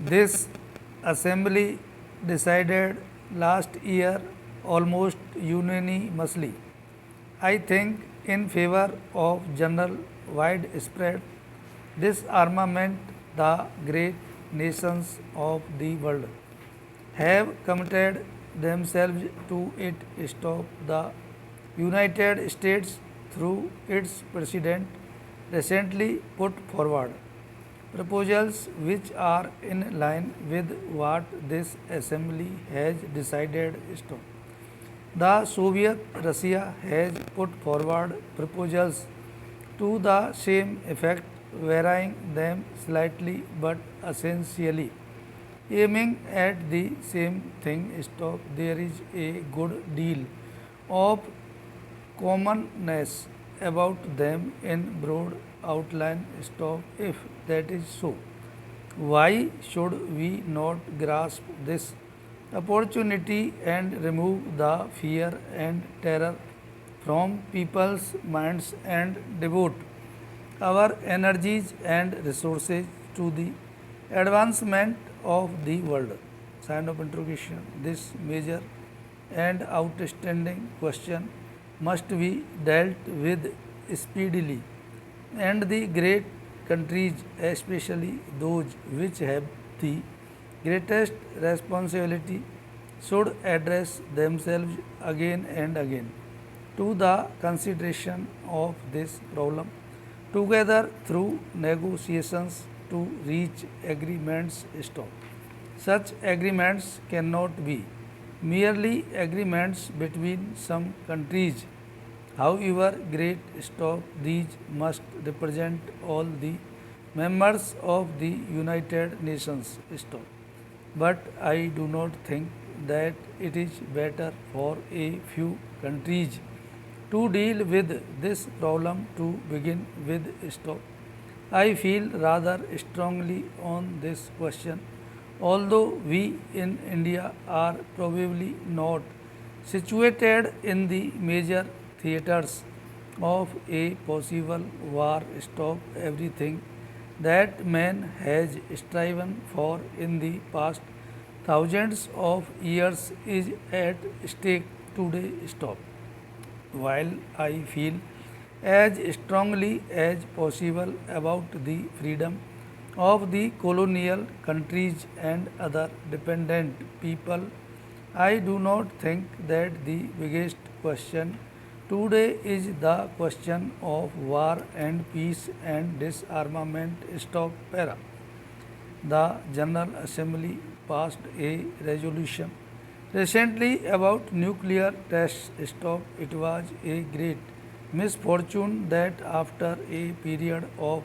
This assembly decided last year almost unanimously, I think, in favor of general widespread disarmament. The great nations of the world have committed themselves to it. Stop the United States, through its president, recently put forward proposals which are in line with what this assembly has decided. Stop. The Soviet Russia has put forward proposals to the same effect, varying them slightly but essentially aiming at the same thing. Stop. There is a good deal of commonness about them in broad outline. Stop. If that is so, why should we not grasp this opportunity and remove the fear and terror from people's minds and devote our energies and resources to the advancement of the world? Sign of interrogation. This major and outstanding question must be dealt with speedily, and the great countries, especially those which have the greatest responsibility, should address themselves again and again to the consideration of this problem together through negotiations to reach agreements. Stop. Such agreements cannot be merely agreements between some countries, however great. Stop. These must represent all the members of the United Nations. Stop. But I do not think that it is better for a few countries to deal with this problem to begin with. Stop. I feel rather strongly on this question, although we in India are probably not situated in the major theatres of a possible war. Stop. Everything that man has striven for in the past thousands of years is at stake today. Stop. While I feel as strongly as possible about the freedom of the colonial countries and other dependent people, I do not think that the biggest question today is the question of war and peace and disarmament. Stop. Para. The General Assembly passed a resolution recently about nuclear tests. Stop. It was a great misfortune that after a period of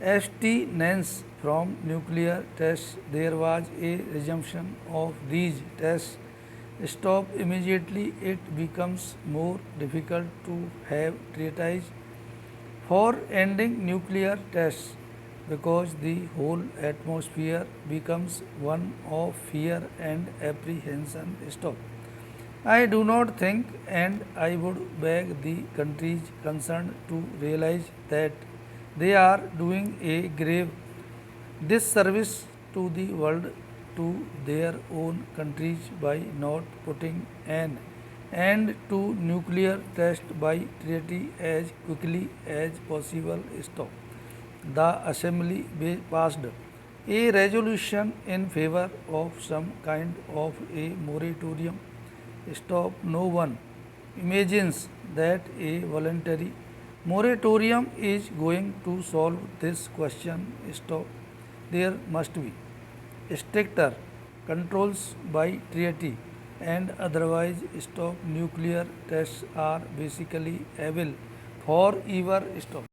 abstinence from nuclear tests, there was a resumption of these tests. Stop. Immediately it becomes more difficult to have treaties for ending nuclear tests because the whole atmosphere becomes one of fear and apprehension. Stop. I do not think, and I would beg the countries concerned to realize that they are doing a grave disservice to the world, to their own countries, by not putting an end to nuclear test by treaty as quickly as possible. Stop. The Assembly passed a resolution in favor of some kind of a moratorium. Stop. No one imagines that a voluntary moratorium is going to solve this question. Stop. There must be stricter controls by treaty and otherwise. Stop. Nuclear tests are basically able for ever. Stop.